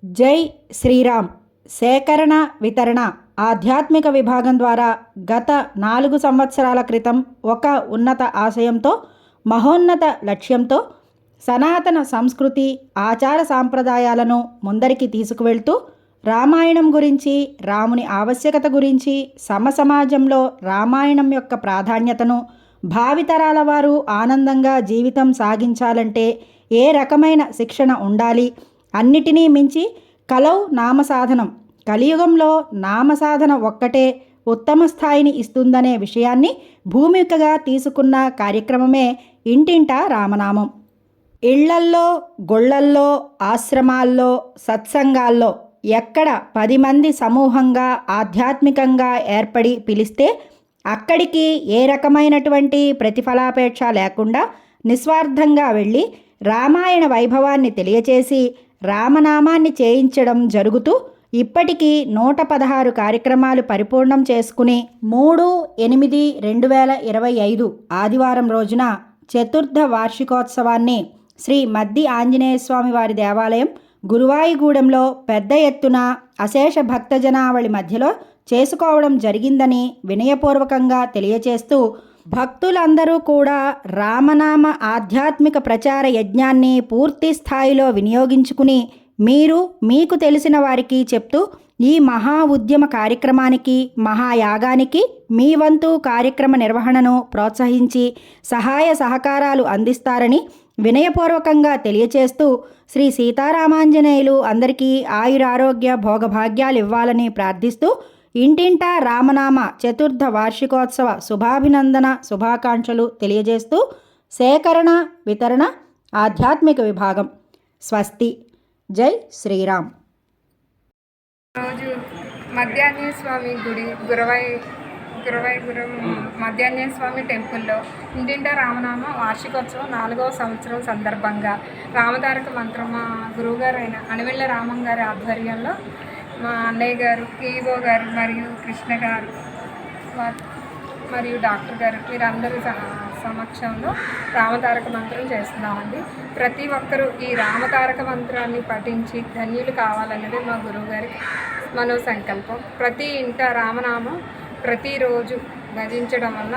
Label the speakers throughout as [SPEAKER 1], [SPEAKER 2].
[SPEAKER 1] జై శ్రీరామ్ సేకరణ వితరణ ఆధ్యాత్మిక విభాగం ద్వారా గత 4 సంవత్సరాల క్రితం ఒక ఉన్నత ఆశయంతో, మహోన్నత లక్ష్యంతో సనాతన సంస్కృతి ఆచార సాంప్రదాయాలను ముందరికి తీసుకువెళ్తూ రామాయణం గురించి, రాముని ఆవశ్యకత గురించి, సమసమాజంలో రామాయణం యొక్క ప్రాధాన్యతను, భావితరాల వారు ఆనందంగా జీవితం సాగించాలంటే ఏ రకమైన శిక్షణ ఉండాలి, అన్నిటినీ మించి కలౌ నామసాధనం, కలియుగంలో నామసాధన ఒక్కటే ఉత్తమ స్థాయిని ఇస్తుందనే విషయాన్ని భూమికగా తీసుకున్న కార్యక్రమమే ఇంటింటా రామనామం. ఇళ్లల్లో, గుళ్ళల్లో, ఆశ్రమాల్లో, సత్సంగాల్లో ఎక్కడ 10 మంది సమూహంగా ఆధ్యాత్మికంగా ఏర్పడి పిలిస్తే అక్కడికి ఏ రకమైనటువంటి ప్రతిఫలాపేక్ష లేకుండా నిస్వార్థంగా వెళ్ళి రామాయణ వైభవాన్ని తెలియచేసి రామనామాన్ని చేయించడం జరుగుతూ ఇప్పటికీ 116 కార్యక్రమాలు పరిపూర్ణం చేసుకుని 3/8/2025 ఆదివారం రోజున చతుర్థ వార్షికోత్సవాన్ని శ్రీ మద్ది ఆంజనేయ స్వామి వారి దేవాలయం గురువాయిగూడెంలో పెద్ద ఎత్తున అశేష భక్తజనావళి మధ్యలో చేసుకోవడం జరిగిందని వినయపూర్వకంగా తెలియచేస్తూ, భక్తులందరూ కూడా రామనామ ఆధ్యాత్మిక ప్రచార యజ్ఞాన్ని పూర్తి స్థాయిలో వినియోగించుకుని మీకు తెలిసిన వారికి చెప్తూ ఈ మహా ఉద్యమ కార్యక్రమానికి, మహాయాగానికి మీ వంతు కార్యక్రమ నిర్వహణను ప్రోత్సహించి సహాయ సహకారాలు అందిస్తారని వినయపూర్వకంగా తెలియచేస్తూ, శ్రీ సీతారామాంజనేయులు అందరికీ ఆయురారోగ్య భోగభాగ్యాలు ఇవ్వాలని ప్రార్థిస్తూ ఇంటింటా రామనామ చతుర్థ వార్షికోత్సవ శుభాభినందన శుభాకాంక్షలు తెలియజేస్తూ సేకరణ వితరణ ఆధ్యాత్మిక విభాగం. స్వస్తి. జై శ్రీరామ్.
[SPEAKER 2] రోజు మధ్యాహ్న స్వామి గుడి గురవాయిపురం మధ్యాహ్న స్వామి టెంపుల్లో ఇంటింటా రామనామ వార్షికోత్సవం 4వ సంవత్సరం సందర్భంగా రామతారక మంత్రం మా గురువుగారు అయిన అణివెళ్ళ రామం గారి ఆధ్వర్యంలో మా అన్నయ్య గారు, ఈవో గారు మరియు కృష్ణ గారు మరియు డాక్టర్ గారు వీరందరి సమక్షంలో రామతారక మంత్రం చేస్తున్నామండి. ప్రతి ఒక్కరూ ఈ రామతారక మంత్రాన్ని పఠించి ధన్యులు కావాలన్నది మా గురువుగారి మనో సంకల్పం. ప్రతి ఇంట రామనామం ప్రతిరోజు భజించడం వల్ల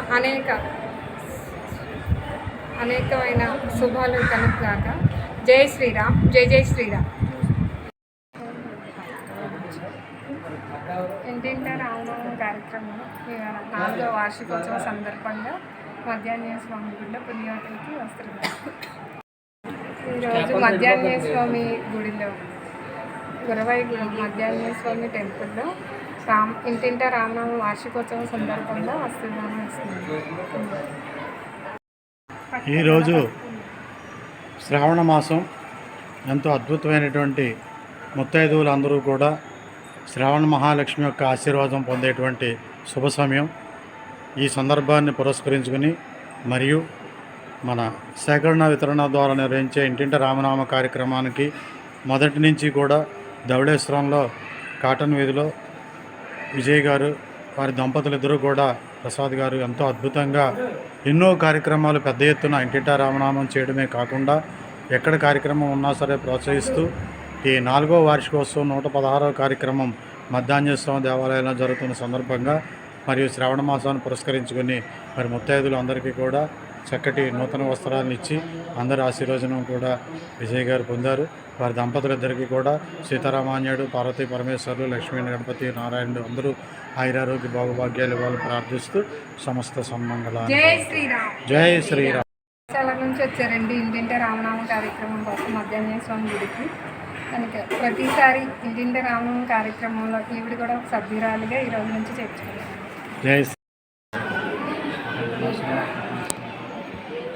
[SPEAKER 2] అనేకమైన శుభాలు కలుగుగాక. జై శ్రీరామ్. జై జై శ్రీరామ్. ఇంటింటా రామనామం కార్యక్రమంలో 4వ వార్షికోత్సవ సందర్భంగా మధ్యాహ్న స్వామి గుడిలో పుణ్యవతులకి వస్తున్నారు. ఈరోజు మధ్యాహ్న స్వామి గుడిలో గురవాయిగూడెం మధ్యాహ్న స్వామి టెంపుల్లో ఇంటింటా రామనామం వార్షికోత్సవం సందర్భంగా వస్తున్నాను.
[SPEAKER 3] ఈరోజు శ్రావణ మాసం ఎంతో అద్భుతమైనటువంటి ముత్తైదువులందరూ కూడా శ్రావణ మహాలక్ష్మి యొక్క ఆశీర్వాదం పొందేటువంటి శుభ సమయం. ఈ సందర్భాన్ని పురస్కరించుకుని మరియు మన సేకరణ వితరణ ద్వారా నిర్వహించే ఇంటింట రామనామ కార్యక్రమానికి మొదటి నుంచి కూడా ధవళేశ్వరంలో కాటన్ వీధిలో విజయ్ గారు వారి దంపతులిద్దరూ కూడా ప్రసాద్ గారు ఎంతో అద్భుతంగా ఎన్నో కార్యక్రమాలు పెద్ద ఎత్తున ఇంటింట రామనామం చేయడమే కాకుండా ఎక్కడ కార్యక్రమం ఉన్నా సరే ప్రోత్సహిస్తూ ఈ 4వ వార్షికోత్సవం 116వ కార్యక్రమం మధ్యాహ్న స్వామి దేవాలయంలో జరుగుతున్న సందర్భంగా మరియు శ్రావణ మాసాన్ని పురస్కరించుకొని మరి ముత్తైదులు అందరికీ కూడా చక్కటి నూతన వస్త్రాలను ఇచ్చి అందరి ఆశీర్వచనం కూడా విజయ్ గారు పొందారు. వారి దంపతులిద్దరికీ కూడా సీతారామాన్యుడు, పార్వతీ పరమేశ్వరులు, లక్ష్మీ గణపతి నారాయణుడు అందరూ ఆయురారోగ్య భోగభాగ్యాలు ఇవ్వాలని ప్రార్థిస్తూ సమస్త సన్మంగళాలు.
[SPEAKER 2] జై శ్రీరామ్.
[SPEAKER 3] జై శ్రీరామ్.
[SPEAKER 2] చాలా నుంచి వచ్చారండి ఇంటింటా రామనామ కార్యక్రమం కోసం మధ్యాహ్న స్వామి గుడికి. కనుక ప్రతిసారి ఇంటింటా రామనామ కార్యక్రమంలో ఈవిడ కూడా ఒక సభ్యురాలుగా ఈ రోజు నుంచి చేర్చుకున్నాను.
[SPEAKER 3] జై.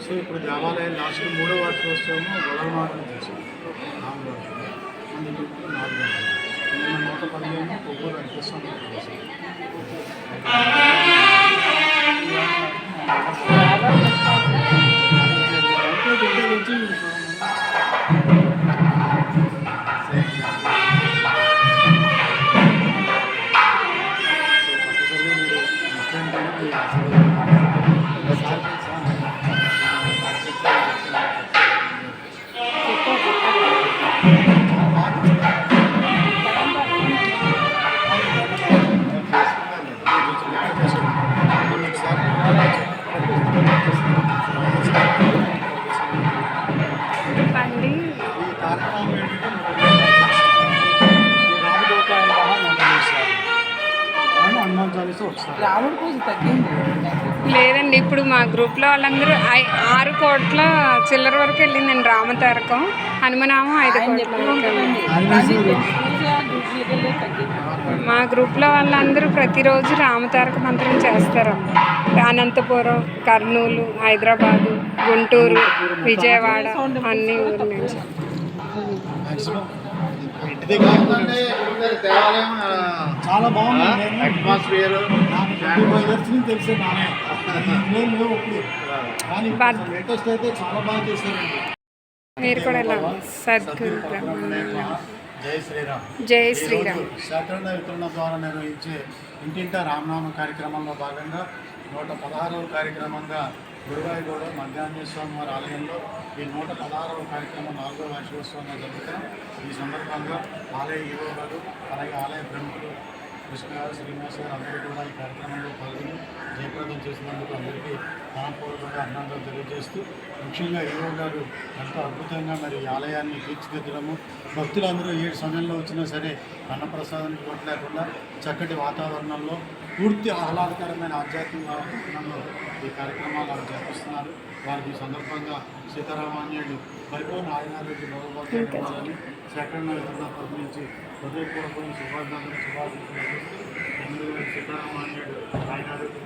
[SPEAKER 3] సో ఇప్పుడు దేవాలయం లాస్ట్ 3వ వార్షికోత్సవము గొడవ మాటలు చేశారు. 115 కొవ్వూరు వెంకటేశ్వర చేశారు. రామనామం ఏంటంటే రామదూత ఆయన హనుమాన్ చాలీసా ఒకసారి
[SPEAKER 4] రాముడు పూజ తగ్గింది.
[SPEAKER 2] లేదండి, ఇప్పుడు మా గ్రూప్లో వాళ్ళందరూ 6 కోట్ల చిల్లర వరకు వెళ్ళిందండి రామతారకం. హనుమనామం 5 కోట్ల వరకు వెళ్ళింది. మా గ్రూప్లో వాళ్ళందరూ ప్రతిరోజు రామతారక మంత్రం చేస్తారమ్మ. అనంతపురం, కర్నూలు, హైదరాబాదు, గుంటూరు, విజయవాడ అన్ని ఊర్ల నుంచి.
[SPEAKER 3] ఇంటి దగ్గర చాలా బాగుంది. అట్మాస్ఫియర్ తెలిసే నానే లేవు ఇప్పుడు, కానీ లేటెస్ట్ అయితే చాలా బాగా చేశారండి.
[SPEAKER 2] మీరు కూడా ఎలా సద్గురు బ్రహ్మ.
[SPEAKER 3] జై శ్రీరామ్.
[SPEAKER 2] జై శ్రీరామ్.
[SPEAKER 3] శాఖరణ వితరణ ద్వారా నిర్వహించే ఇంటింటా రామనామ కార్యక్రమంలో భాగంగా 116వ కార్యక్రమంగా గురువాయిగూడ మధ్యాహ్న స్వామి వారి ఆలయంలో ఈ 116వ కార్యక్రమం 4వ వార్షికోత్సవంగా జరుగుతాం. ఈ సందర్భంగా ఆలయ ఈవో గారు అలాగే ఆలయ ప్రముఖులు కృష్ణ గారు, శ్రీనివాస్ గారు అందరూ కూడా ఈ కార్యక్రమంలో పాల్గొని జయప్రదం చేసినందుకు అందరికీ మనపూర్వకంగా అభినందనలు తెలియజేస్తూ, ముఖ్యంగా ఈవో గారు ఎంతో అద్భుతంగా మరి ఈ ఆలయాన్ని తీర్చిదిద్దడము, భక్తులందరూ ఏ సమయంలో వచ్చినా సరే అన్నప్రసాదానికి లోటు లేకుండా చక్కటి వాతావరణంలో పూర్తి ఆహ్లాదకరమైన ఆధ్యాత్మిక వాతావరణంలో ఈ కార్యక్రమాలు జరిపిస్తున్నారు. వారికి ఈ సందర్భంగా సీతారామాన్యుడు పరిపూర్ణ ఆయురారోగ్య భగవద్గీతాలని సేకరణ వితరణ తరఫు నుంచి హృదయపూర్వకమైన శుభాకాంక్షలు శుభాకాంక్షలు సీతారామాన్యుడు ఆయురారోగ్య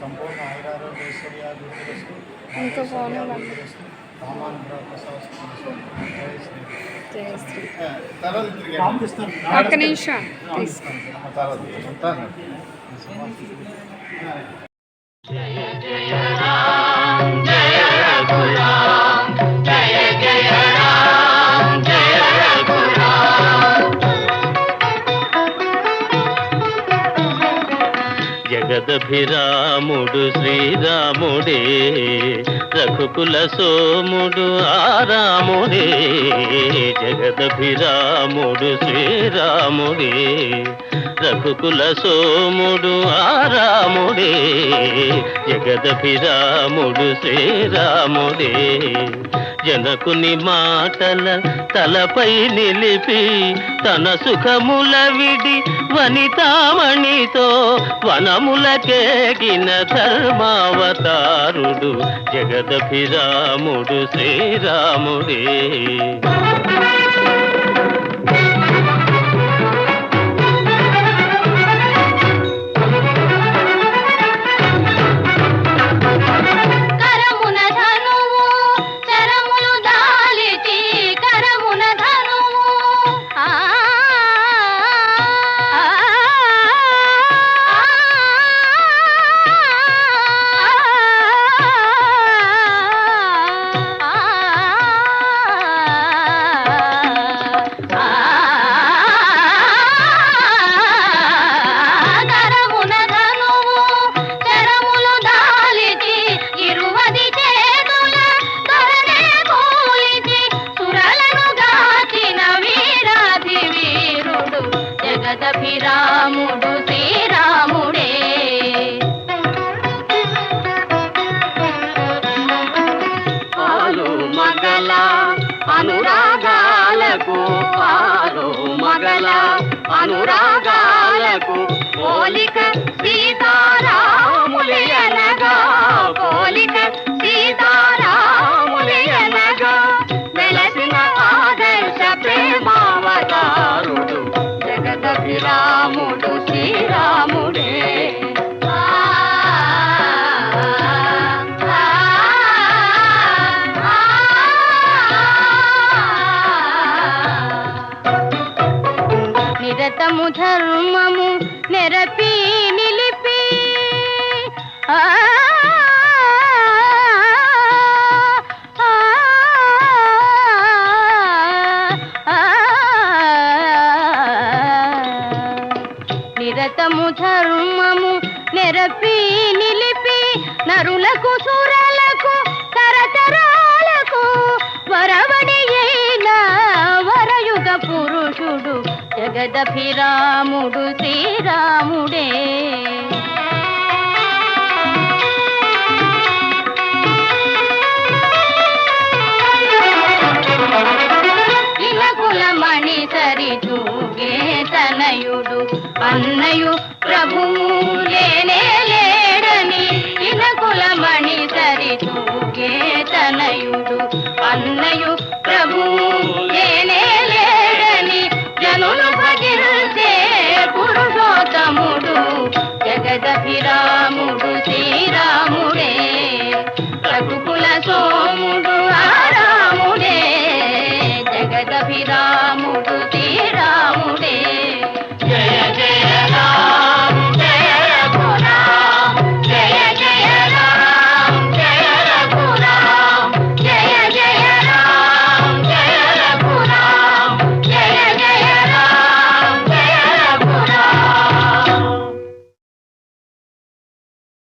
[SPEAKER 3] సంపూర్ణ ఆయురారోగ్యశ్వర్యాభివృద్ధిస్తూ
[SPEAKER 2] ఇంకా ఫోన్ ఒక్క నిమిషం
[SPEAKER 5] జగదభిరాముడు శ్రీరాముడే, రఘుకుల సోముడు ఆరాముడే. జగదభిరాముడు శ్రీరాముడే, రఘుకుల సోముడు ఆరాముడే. జగదభిరాముడు శ్రీరాముడే, జనకుని మాటల తలపై నిలిపి తన సుఖముల విడి వనితామణితో వనములకేగిన ధర్మావతారుడు జగదభిరాముడు శ్రీరాముడే.
[SPEAKER 6] జగదభిరాముడు శ్రీరాముడే.
[SPEAKER 5] పాలు మగల అనురాగాలకు, పాలు మగల అనురాగాలకు పోలిక సీతారాములయనగా, పోలిక సీతారాములయనగా వెలసిన ఆదర్శ ప్రేమావతారుడు జగదభిరాముడు శ్రీరాముడే.
[SPEAKER 6] నిరతము ధర్మము నెరపి నిలిపి నిరతము ధర్మము నెరపి నిలిపి నరులకు సురలకు తరతరాలకు వరవడి అయిన వరయుగ పురుషుడు జగదభిరాముడు శ్రీరాముడే. కులమణి సరి తూగే తనయుడు అన్నయు ప్రభువు లేనే లేడని. కులమణి సరి తూగే తనయుడు అన్నయు ప్రభువు లేనే లేడని. జనులు భజించే పురుషోత్తముడు జగదభిరాముడు శ్రీరాముడే. రఘుకుల సోముడు రాముడే జగదభిరాముడు శ్రీరాముడే.